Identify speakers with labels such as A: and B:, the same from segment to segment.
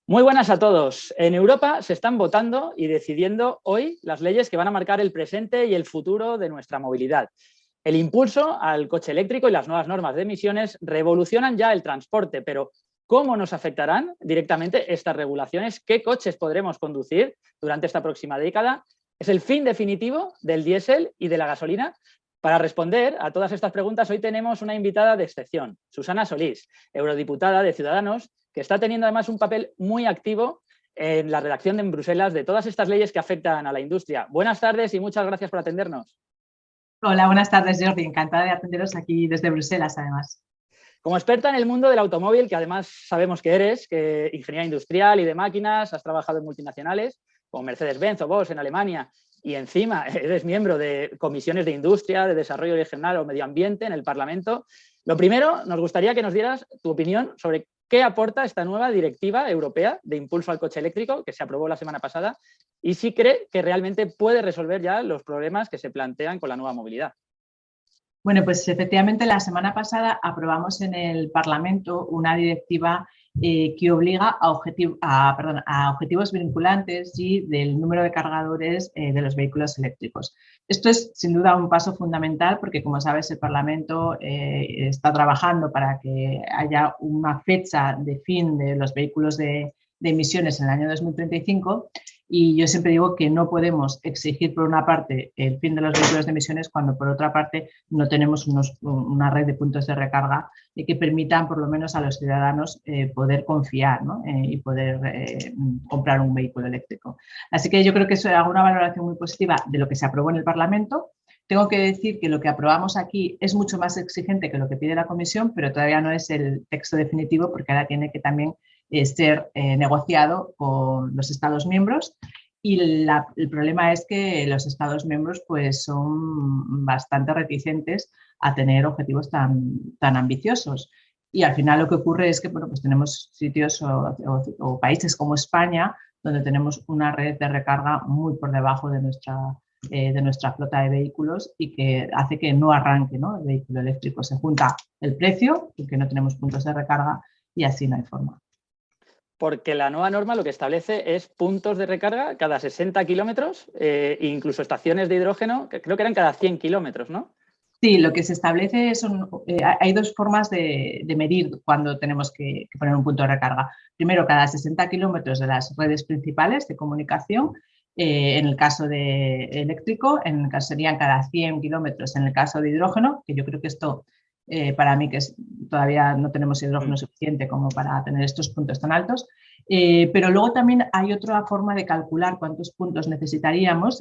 A: Muy buenas a todos. En Europa se están votando y decidiendo hoy las leyes que van a marcar el presente y el futuro de nuestra movilidad. El impulso al coche eléctrico y las nuevas normas de emisiones revolucionan ya el transporte, pero ¿cómo nos afectarán directamente estas regulaciones? ¿Qué coches podremos conducir durante esta próxima década? ¿Es el fin definitivo del diésel y de la gasolina? Para responder a todas estas preguntas, hoy tenemos una invitada de excepción, Susana Solís, eurodiputada de Ciudadanos, que está teniendo además un papel muy activo en la redacción en Bruselas de todas estas leyes que afectan a la industria. Buenas tardes y muchas gracias por atendernos.
B: Hola, buenas tardes, Jordi. Encantada de atenderos aquí desde Bruselas, además.
A: Como experta en el mundo del automóvil, que además sabemos que eres, que ingeniera industrial y de máquinas, has trabajado en multinacionales como Mercedes-Benz o Bosch en Alemania y encima eres miembro de comisiones de industria, de desarrollo regional o medio ambiente en el Parlamento. Lo primero, nos gustaría que nos dieras tu opinión sobre qué aporta esta nueva directiva europea de impulso al coche eléctrico que se aprobó la semana pasada y si cree que realmente puede resolver ya los problemas que se plantean con la nueva movilidad.
B: Bueno, pues efectivamente la semana pasada aprobamos en el Parlamento una directiva que obliga a objetivos vinculantes y del número de cargadores de los vehículos eléctricos. Esto es sin duda un paso fundamental porque, como sabes, el Parlamento está trabajando para que haya una fecha de fin de los vehículos de emisiones en el año 2035. Y yo siempre digo que no podemos exigir, por una parte, el fin de los vehículos de emisiones cuando, por otra parte, no tenemos una red de puntos de recarga que permitan, por lo menos, a los ciudadanos poder confiar, ¿no? Y poder comprar un vehículo eléctrico. Así que yo creo que eso era una valoración muy positiva de lo que se aprobó en el Parlamento. Tengo que decir que lo que aprobamos aquí es mucho más exigente que lo que pide la Comisión, pero todavía no es el texto definitivo porque ahora tiene que también ser negociado con los Estados miembros y el problema es que los Estados miembros pues, son bastante reticentes a tener objetivos tan ambiciosos. Y al final lo que ocurre es que bueno, pues tenemos sitios o países como España donde tenemos una red de recarga muy por debajo de nuestra flota de vehículos y que hace que no arranque, ¿no? El vehículo eléctrico. Se junta el precio, porque no tenemos puntos de recarga y así no hay forma.
A: Porque la nueva norma lo que establece es puntos de recarga cada 60 kilómetros, incluso estaciones de hidrógeno, que creo que eran cada 100 kilómetros, ¿no?
B: Sí, lo que se establece son, hay dos formas de medir cuando tenemos que poner un punto de recarga. Primero, cada 60 kilómetros de las redes principales de comunicación, en el caso de eléctrico, en el caso serían cada 100 kilómetros en el caso de hidrógeno, que yo creo que esto, para mí, que todavía no tenemos hidrógeno suficiente como para tener estos puntos tan altos. Pero luego también hay otra forma de calcular cuántos puntos necesitaríamos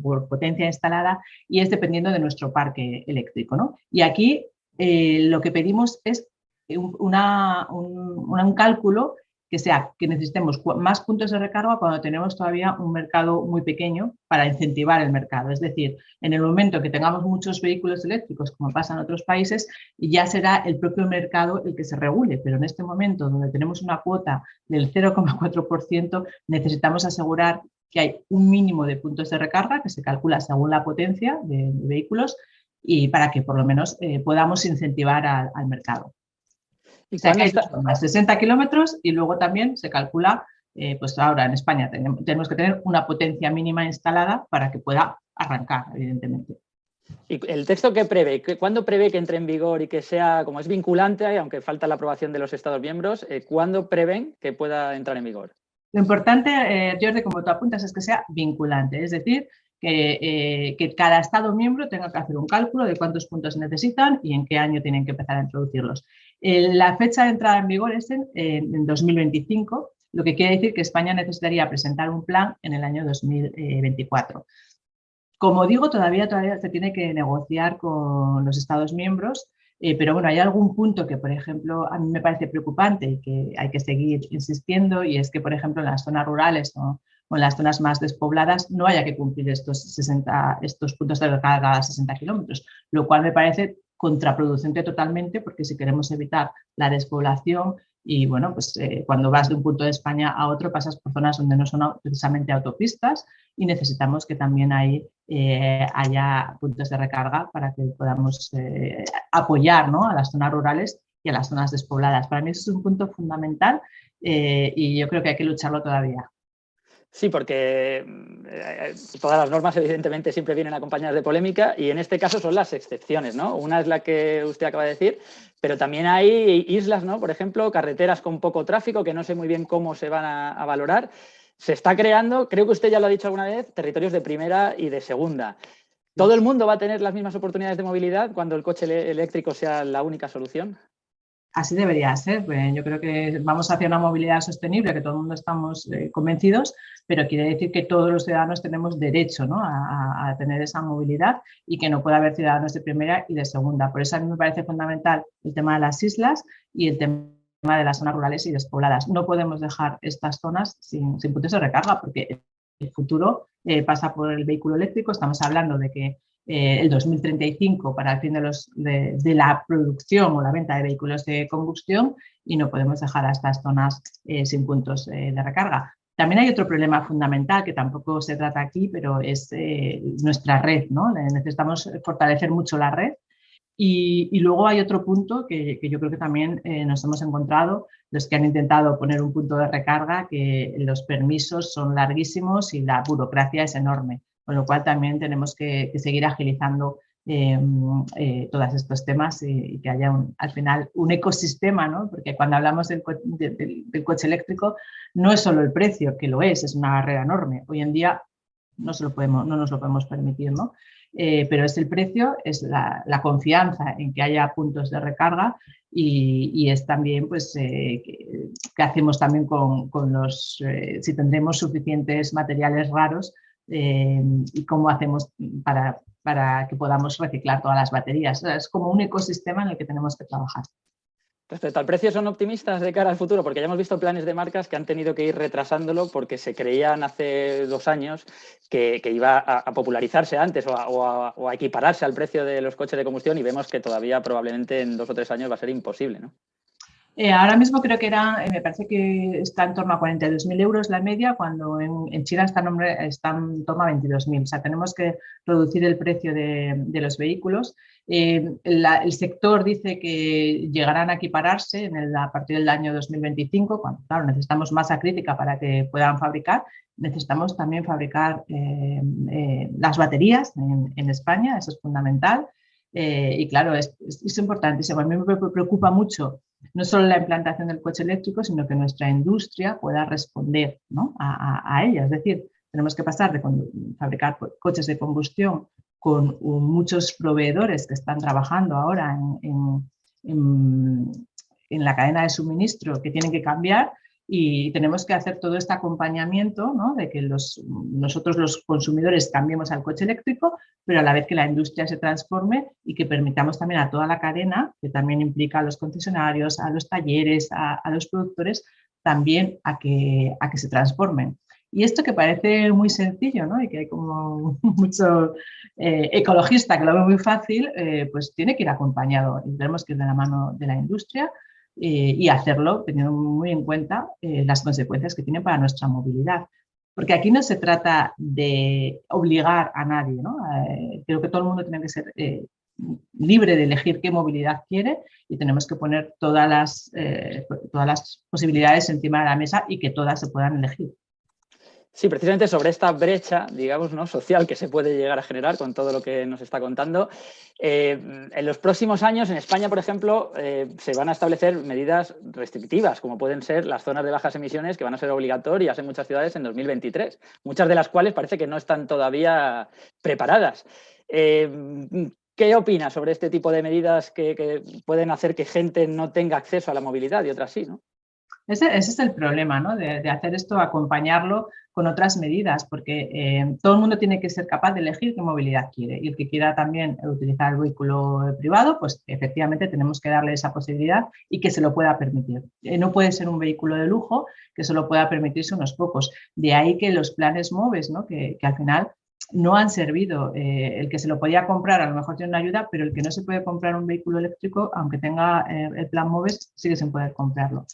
B: por potencia instalada y es dependiendo de nuestro parque eléctrico, ¿no? Y aquí lo que pedimos es un cálculo que necesitemos más puntos de recarga cuando tenemos todavía un mercado muy pequeño para incentivar el mercado. Es decir, en el momento que tengamos muchos vehículos eléctricos, como pasa en otros países, ya será el propio mercado el que se regule. Pero en este momento, donde tenemos una cuota del 0,4%, necesitamos asegurar que hay un mínimo de puntos de recarga que se calcula según la potencia de vehículos y para que por lo menos podamos incentivar al mercado. O sea, que hay más 60 kilómetros y luego también se calcula, pues ahora en España tenemos que tener una potencia mínima instalada para que pueda arrancar, evidentemente.
A: ¿Y el texto qué prevé? ¿Cuándo prevé que entre en vigor y que sea, como es vinculante, aunque falta la aprobación de los Estados miembros, cuándo prevén que pueda entrar en vigor?
B: Lo importante, Jordi, como tú apuntas, es que sea vinculante, es decir, que cada Estado miembro tenga que hacer un cálculo de cuántos puntos necesitan y en qué año tienen que empezar a introducirlos. La fecha de entrada en vigor es en 2025, lo que quiere decir que España necesitaría presentar un plan en el año 2024. Como digo, todavía se tiene que negociar con los Estados miembros, pero bueno, hay algún punto que, por ejemplo, a mí me parece preocupante y que hay que seguir insistiendo y es que, por ejemplo, en las zonas rurales o en las zonas más despobladas no haya que cumplir estos puntos de recarga a 60 kilómetros, lo cual me parece contraproducente totalmente porque si queremos evitar la despoblación y bueno, pues cuando vas de un punto de España a otro pasas por zonas donde no son precisamente autopistas y necesitamos que también haya puntos de recarga para que podamos apoyar, ¿no? A las zonas rurales y a las zonas despobladas. Para mí eso es un punto fundamental y yo creo que hay que lucharlo todavía.
A: Sí, porque todas las normas evidentemente siempre vienen acompañadas de polémica y en este caso son las excepciones, ¿no? Una es la que usted acaba de decir, pero también hay islas, ¿no? Por ejemplo, carreteras con poco tráfico que no sé muy bien cómo se van a valorar. Se está creando, creo que usted ya lo ha dicho alguna vez, territorios de primera y de segunda. ¿Todo el mundo va a tener las mismas oportunidades de movilidad cuando el coche eléctrico sea la única solución?
B: Así debería ser. Pues yo creo que vamos hacia una movilidad sostenible, que todo el mundo estamos convencidos, pero quiere decir que todos los ciudadanos tenemos derecho, ¿no? a tener esa movilidad y que no puede haber ciudadanos de primera y de segunda. Por eso a mí me parece fundamental el tema de las islas y el tema de las zonas rurales y despobladas. No podemos dejar estas zonas sin puntos de recarga porque el futuro pasa por el vehículo eléctrico. Estamos hablando de que el 2035 para el fin de la producción o la venta de vehículos de combustión y no podemos dejar a estas zonas sin puntos de recarga. También hay otro problema fundamental que tampoco se trata aquí, pero es nuestra red, ¿no? Necesitamos fortalecer mucho la red. Y luego hay otro punto que yo creo que también nos hemos encontrado, los que han intentado poner un punto de recarga, que los permisos son larguísimos y la burocracia es enorme, con lo cual también tenemos que seguir agilizando todos estos temas y que haya al final un ecosistema, ¿no? Porque cuando hablamos del coche eléctrico no es solo el precio, que lo es una barrera enorme. Hoy en día no nos lo podemos permitir, ¿no? Pero es el precio, es la confianza en que haya puntos de recarga y es también pues, que hacemos también con los, si tendremos suficientes materiales raros y cómo hacemos para que podamos reciclar todas las baterías. Es como un ecosistema en el que tenemos que trabajar.
A: Respecto al precio, ¿son optimistas de cara al futuro? Porque ya hemos visto planes de marcas que han tenido que ir retrasándolo porque se creían hace 2 años que iba a popularizarse antes o a equipararse al precio de los coches de combustión y vemos que todavía probablemente en 2 o 3 años va a ser imposible, ¿no?
B: Ahora mismo creo que me parece que está en torno a 42.000 euros la media, cuando en China está en torno a 22.000. O sea, tenemos que reducir el precio de los vehículos. El sector dice que llegarán a equipararse a partir del año 2025, cuando, claro, necesitamos masa crítica para que puedan fabricar. Necesitamos también fabricar las baterías en España, eso es fundamental. Y claro, es importantísimo. A mí me preocupa mucho no solo la implantación del coche eléctrico, sino que nuestra industria pueda responder, ¿no? a ella. Es decir, tenemos que pasar de fabricar coches de combustión con muchos proveedores que están trabajando ahora en la cadena de suministro que tienen que cambiar y tenemos que hacer todo este acompañamiento, ¿no? De que nosotros los consumidores cambiemos al coche eléctrico, pero a la vez que la industria se transforme y que permitamos también a toda la cadena, que también implica a los concesionarios, a los talleres, a los productores, también a que se transformen. Y esto que parece muy sencillo, ¿no? Y que hay como mucho ecologista que lo ve muy fácil, pues tiene que ir acompañado y tenemos que ir de la mano de la industria y hacerlo teniendo muy en cuenta las consecuencias que tiene para nuestra movilidad. Porque aquí no se trata de obligar a nadie, ¿no? Creo que todo el mundo tiene que ser libre de elegir qué movilidad quiere y tenemos que poner todas las posibilidades encima de la mesa y que todas se puedan elegir.
A: Sí, precisamente sobre esta brecha, digamos, ¿no? social que se puede llegar a generar con todo lo que nos está contando. En los próximos años, en España, por ejemplo, se van a establecer medidas restrictivas, como pueden ser las zonas de bajas emisiones, que van a ser obligatorias en muchas ciudades en 2023, muchas de las cuales parece que no están todavía preparadas. ¿Qué opinas sobre este tipo de medidas que pueden hacer que gente no tenga acceso a la movilidad y otras sí, ¿no?
B: Ese es el problema, ¿no? De hacer esto, acompañarlo con otras medidas, porque todo el mundo tiene que ser capaz de elegir qué movilidad quiere y el que quiera también utilizar el vehículo privado, pues efectivamente tenemos que darle esa posibilidad y que se lo pueda permitir. No puede ser un vehículo de lujo que solo pueda permitirse unos pocos. De ahí que los planes MOVES, ¿no? que al final no han servido. El que se lo podía comprar a lo mejor tiene una ayuda, pero el que no se puede comprar un vehículo eléctrico, aunque tenga el plan MOVES, sigue sin poder comprarlo.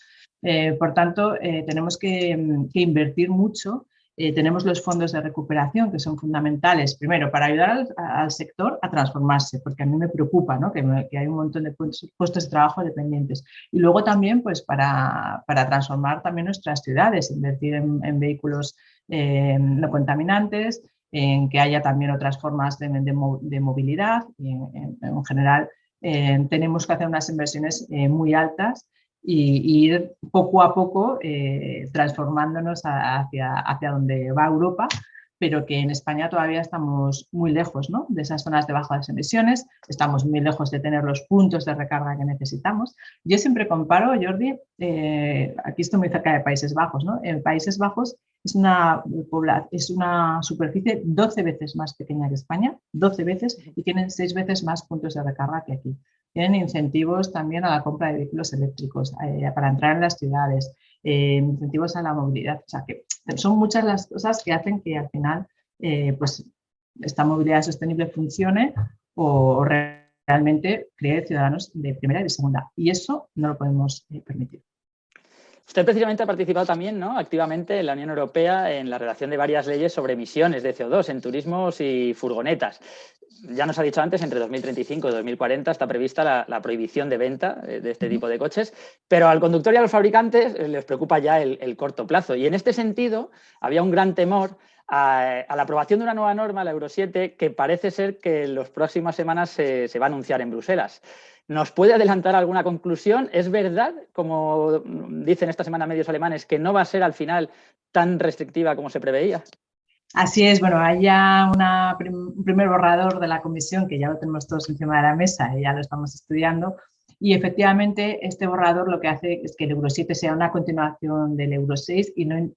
B: Por tanto, tenemos que invertir mucho tenemos los fondos de recuperación que son fundamentales, primero, para ayudar al sector a transformarse, porque a mí me preocupa, ¿no? que hay un montón de puestos de trabajo dependientes. Y luego también pues, para transformar también nuestras ciudades, invertir en vehículos no contaminantes, en que haya también otras formas de movilidad. Y en general, tenemos que hacer unas inversiones muy altas y ir poco a poco transformándonos hacia donde va Europa, pero que en España todavía estamos muy lejos, ¿no? De esas zonas de bajas emisiones, estamos muy lejos de tener los puntos de recarga que necesitamos. Yo siempre comparo, Jordi, aquí estoy muy cerca de Países Bajos, ¿no? En Países Bajos es una superficie 12 veces más pequeña que España, 12 veces, y tienen 6 veces más puntos de recarga que aquí. Tienen incentivos también a la compra de vehículos eléctricos, para entrar en las ciudades, incentivos a la movilidad. O sea, que son muchas las cosas que hacen que al final pues esta movilidad sostenible funcione o realmente cree ciudadanos de primera y de segunda. Y eso no lo podemos permitir.
A: Usted precisamente ha participado también, ¿no?, activamente en la Unión Europea en la redacción de varias leyes sobre emisiones de CO2 en turismos y furgonetas. Ya nos ha dicho antes, entre 2035 y 2040 está prevista la prohibición de venta de este tipo de coches, pero al conductor y a los fabricantes les preocupa ya el corto plazo. Y en este sentido había un gran temor a la aprobación de una nueva norma, la Euro 7, que parece ser que en las próximas semanas se va a anunciar en Bruselas. ¿Nos puede adelantar alguna conclusión? ¿Es verdad, como dicen esta semana medios alemanes, que no va a ser al final tan restrictiva como se preveía?
B: Así es, bueno, hay ya un primer borrador de la comisión que ya lo tenemos todos encima de la mesa y ya lo estamos estudiando. Y efectivamente este borrador lo que hace es que el Euro 7 sea una continuación del Euro 6 y no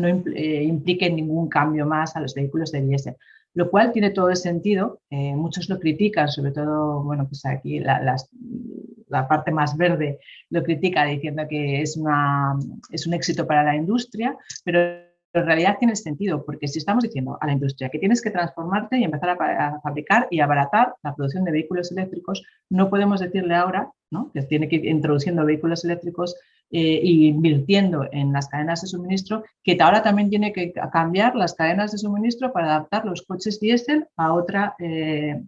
B: implique ningún cambio más a los vehículos de diésel, lo cual tiene todo el sentido. Muchos lo critican, sobre todo, bueno, pues aquí la parte más verde lo critica diciendo que es un éxito para la industria, pero en realidad tiene sentido, porque si estamos diciendo a la industria que tienes que transformarte y empezar a fabricar y abaratar la producción de vehículos eléctricos, no podemos decirle ahora, ¿no?, que tiene que ir introduciendo vehículos eléctricos e invirtiendo en las cadenas de suministro, que ahora también tiene que cambiar las cadenas de suministro para adaptar los coches diésel a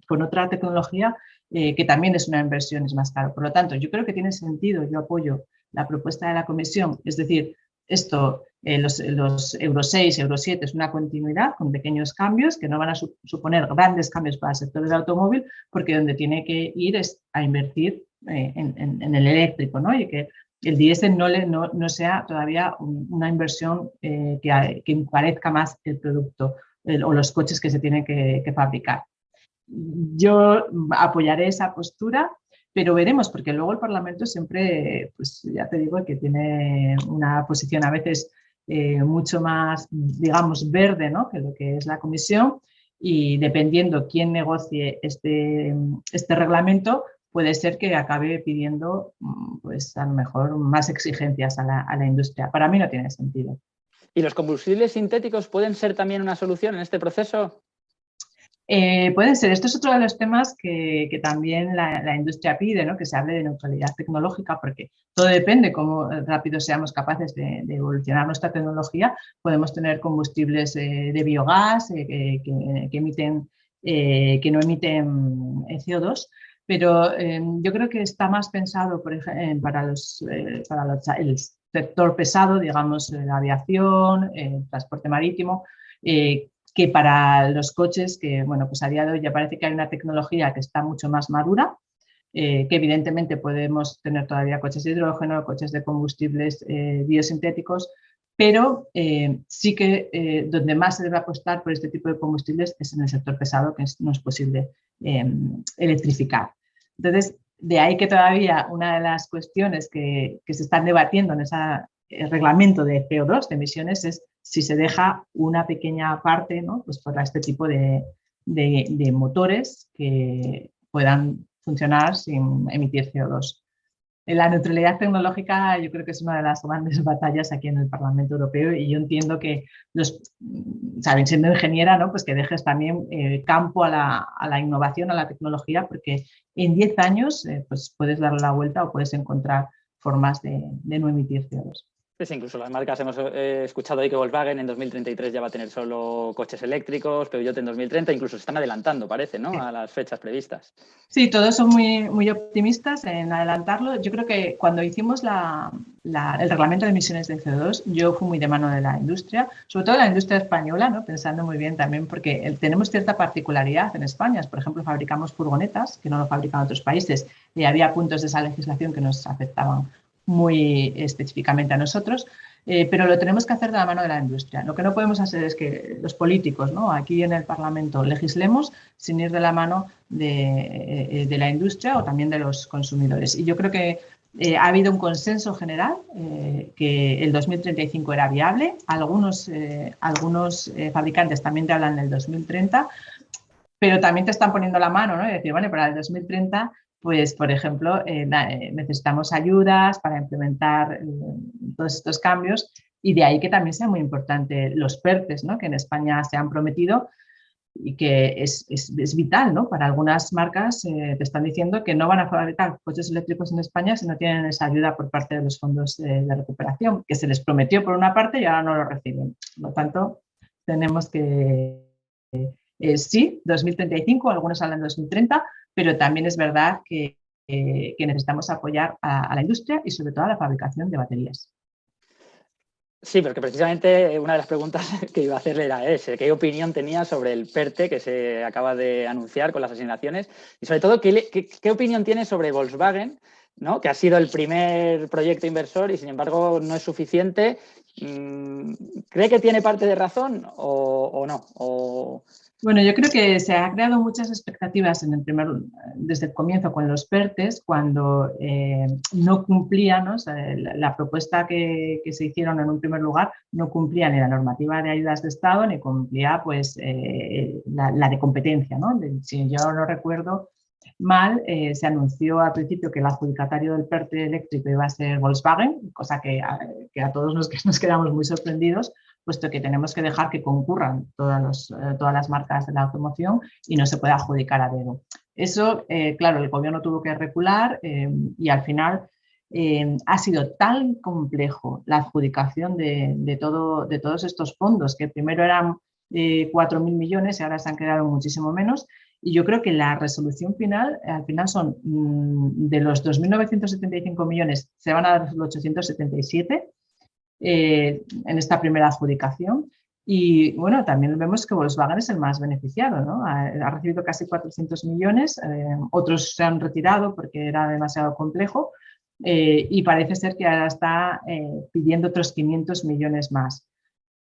B: con otra tecnología que también es una inversión, es más caro. Por lo tanto, yo creo que tiene sentido, yo apoyo la propuesta de la Comisión, es decir, esto, los Euro 6, Euro 7 es una continuidad con pequeños cambios que no van a suponer grandes cambios para el sector del automóvil, porque donde tiene que ir es a invertir en el eléctrico, ¿no? Y que el diésel no sea todavía una inversión que encarezca más el producto o los coches que se tienen que fabricar. Yo apoyaré esa postura, pero veremos, porque luego el Parlamento siempre, pues ya te digo, que tiene una posición a veces mucho más, digamos, verde, ¿no?, que lo que es la Comisión, y dependiendo quién negocie este reglamento, puede ser que acabe pidiendo, pues a lo mejor, más exigencias a la industria. Para mí no tiene sentido.
A: ¿Y los combustibles sintéticos pueden ser también una solución en este proceso?
B: Pueden ser. Esto es otro de los temas que también la industria pide, ¿no?, que se hable de neutralidad tecnológica, porque todo depende cómo rápido seamos capaces de evolucionar nuestra tecnología. Podemos tener combustibles de biogás que no emiten CO2, pero yo creo que está más pensado, por ejemplo, para el sector pesado, digamos, la aviación, el transporte marítimo, que para los coches, que bueno, pues a día de hoy ya parece que hay una tecnología que está mucho más madura, que evidentemente podemos tener todavía coches de hidrógeno, coches de combustibles biosintéticos, pero sí que donde más se debe apostar por este tipo de combustibles es en el sector pesado, que no es posible electrificar. Entonces, de ahí que todavía una de las cuestiones que se están debatiendo en ese reglamento de CO2, de emisiones, es si se deja una pequeña parte, ¿no?, pues para este tipo de motores que puedan funcionar sin emitir CO2. La neutralidad tecnológica yo creo que es una de las grandes batallas aquí en el Parlamento Europeo, y yo entiendo que, siendo ingeniera, ¿no?, pues que dejes también campo a la innovación, a la tecnología, porque en 10 años pues puedes darle la vuelta o puedes encontrar formas de no emitir CO2.
A: Sí, incluso las marcas hemos escuchado ahí que Volkswagen en 2033 ya va a tener solo coches eléctricos, Peugeot en 2030, incluso se están adelantando, parece, ¿no?, a las fechas previstas.
B: Sí, todos son muy optimistas en adelantarlo. Yo creo que cuando hicimos el reglamento de emisiones de CO2, yo fui muy de mano de la industria, sobre todo la industria española, ¿no?, pensando muy bien también, porque tenemos cierta particularidad en España. Por ejemplo, fabricamos furgonetas, que no lo fabrican otros países, y había puntos de esa legislación que nos afectaban muy específicamente a nosotros, pero lo tenemos que hacer de la mano de la industria. Lo que no podemos hacer es que los políticos, ¿no?, aquí en el Parlamento legislemos sin ir de la mano de la industria o también de los consumidores. Y yo creo que ha habido un consenso general que el 2035 era viable. Algunos fabricantes también te hablan del 2030, pero también te están poniendo la mano, ¿no?, y decir, bueno, para el 2030, pues, por ejemplo, necesitamos ayudas para implementar todos estos cambios, y de ahí que también sea muy importante los PERTEs, ¿no?, que en España se han prometido y que es vital, ¿no? Para algunas marcas te están diciendo que no van a fabricar coches eléctricos en España si no tienen esa ayuda por parte de los fondos de recuperación, que se les prometió por una parte y ahora no lo reciben. Por lo tanto, tenemos que, sí, 2035, algunos hablan de 2030, pero también es verdad que necesitamos apoyar a la industria y sobre todo a la fabricación de baterías.
A: Sí, porque precisamente una de las preguntas que iba a hacerle era ese, ¿qué opinión tenía sobre el PERTE que se acaba de anunciar con las asignaciones? Y sobre todo, ¿qué opinión tiene sobre Volkswagen, ¿no?, que ha sido el primer proyecto inversor y sin embargo no es suficiente? ¿Cree que tiene parte de razón o no?
B: Bueno, yo creo que se ha creado muchas expectativas desde el comienzo con los PERTEs, cuando no cumplían, ¿no? O sea, la propuesta que se hicieron en un primer lugar no cumplía ni la normativa de ayudas de Estado ni cumplía, pues, la de competencia, ¿no? Si yo no recuerdo mal, se anunció al principio que el adjudicatario del PERTE eléctrico iba a ser Volkswagen, cosa que a todos nos quedamos muy sorprendidos, puesto que tenemos que dejar que concurran todas las marcas de la automoción y no se puede adjudicar a dedo. Eso, claro, el gobierno tuvo que recular y al final ha sido tan complejo la adjudicación de todos estos fondos, que primero eran 4.000 millones y ahora se han quedado muchísimo menos. Y yo creo que la resolución final, al final son de los 2.975 millones, se van a dar los 877 en esta primera adjudicación. Y bueno, también vemos que Volkswagen es el más beneficiado, ¿no? Ha recibido casi 400 millones, otros se han retirado porque era demasiado complejo y parece ser que ahora está pidiendo otros 500 millones más.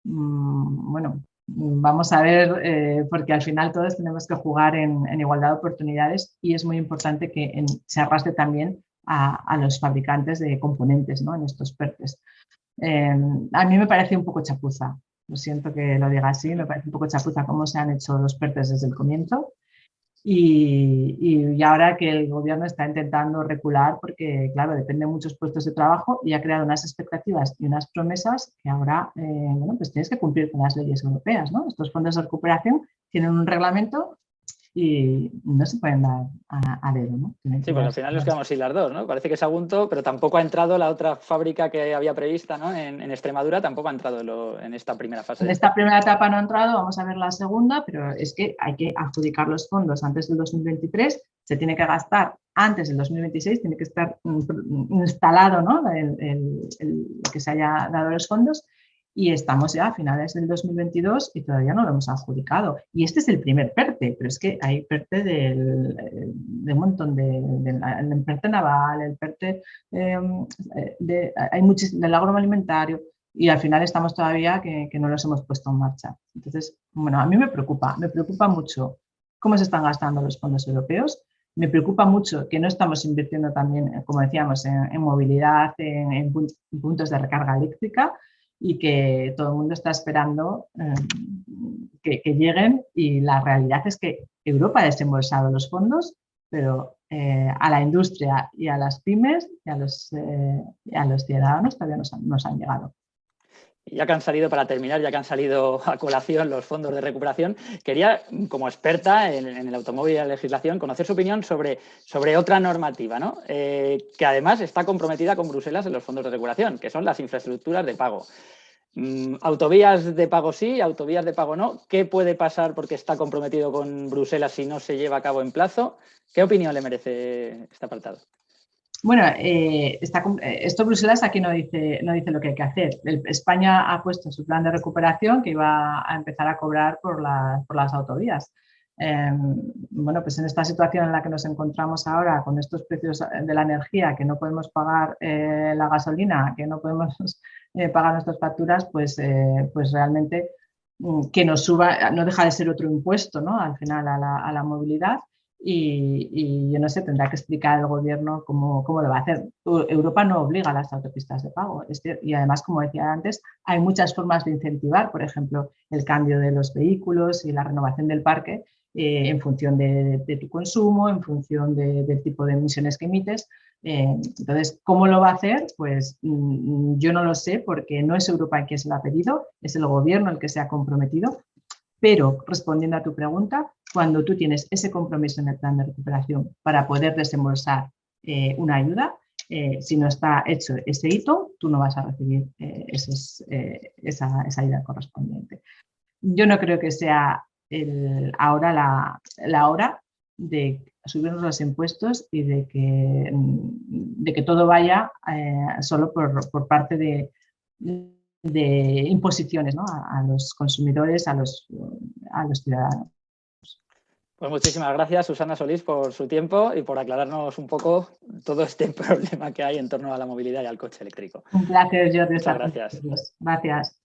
B: Bueno, vamos a ver, porque al final todos tenemos que jugar en igualdad de oportunidades y es muy importante que se arrastre también a los fabricantes de componentes, ¿no?, en estos PERTEs. A mí me parece un poco chapuza, lo siento que lo diga así, me parece un poco chapuza cómo se han hecho los PERTEs desde el comienzo y ahora que el gobierno está intentando recular porque, claro, depende de muchos puestos de trabajo y ha creado unas expectativas y unas promesas que ahora, bueno, pues tienes que cumplir con las leyes europeas, ¿no? Estos fondos de recuperación tienen un reglamento y no se pueden dar a dedo, ¿no?
A: Sí, porque al final nos quedamos sin las dos, ¿no? Parece que Sagunto, pero tampoco ha entrado la otra fábrica que había prevista, ¿no?, en Extremadura, tampoco ha entrado en esta primera fase.
B: En esta primera etapa no ha entrado, vamos a ver la segunda, pero es que hay que adjudicar los fondos antes del 2023, se tiene que gastar antes del 2026, tiene que estar instalado, ¿no?, el que se haya dado los fondos. Y estamos ya a finales del 2022 y todavía no lo hemos adjudicado. Y este es el primer PERTE, pero es que hay PERTE de un montón el PERTE naval, el PERTE hay muchos del agroalimentario y al final estamos todavía que no los hemos puesto en marcha. Entonces, bueno, a mí me preocupa mucho cómo se están gastando los fondos europeos. Me preocupa mucho que no estamos invirtiendo también, como decíamos, en movilidad, en puntos de recarga eléctrica, y que todo el mundo está esperando que lleguen y la realidad es que Europa ha desembolsado los fondos, pero a la industria y a las pymes y a los ciudadanos todavía nos han llegado.
A: ya que han salido, para terminar, ya que han salido a colación los fondos de recuperación, quería, como experta en el automóvil y la legislación, conocer su opinión sobre otra normativa, ¿no? Que además está comprometida con Bruselas en los fondos de recuperación, que son las infraestructuras de pago. Autovías de pago sí, autovías de pago no. ¿Qué puede pasar porque está comprometido con Bruselas si no se lleva a cabo en plazo? ¿Qué opinión le merece este apartado?
B: Bueno, esto Bruselas aquí no dice lo que hay que hacer. España ha puesto en su plan de recuperación que iba a empezar a cobrar por las autovías. Bueno, pues en esta situación en la que nos encontramos ahora, con estos precios de la energía, que no podemos pagar la gasolina, que no podemos pagar nuestras facturas, pues realmente que nos suba, no deja de ser otro impuesto, ¿no? Al final a la movilidad. Y yo no sé, tendrá que explicar el gobierno cómo lo va a hacer. Europa no obliga a las autopistas de pago. Y además, como decía antes, hay muchas formas de incentivar, por ejemplo, el cambio de los vehículos y la renovación del parque en función de tu consumo, en función del tipo de emisiones que emites. Entonces, ¿cómo lo va a hacer? Pues yo no lo sé porque no es Europa quien se lo ha pedido, es el gobierno el que se ha comprometido. Pero, respondiendo a tu pregunta, cuando tú tienes ese compromiso en el plan de recuperación para poder desembolsar una ayuda, si no está hecho ese hito, tú no vas a recibir esa ayuda correspondiente. Yo no creo que sea ahora la hora de subirnos los impuestos y de que todo vaya solo por parte de imposiciones, ¿no? a los consumidores, a los ciudadanos.
A: Pues muchísimas gracias, Susana Solís, por su tiempo y por aclararnos un poco todo este problema que hay en torno a la movilidad y al coche eléctrico.
B: Un placer, Jordi.
A: Muchas gracias.
B: Gracias.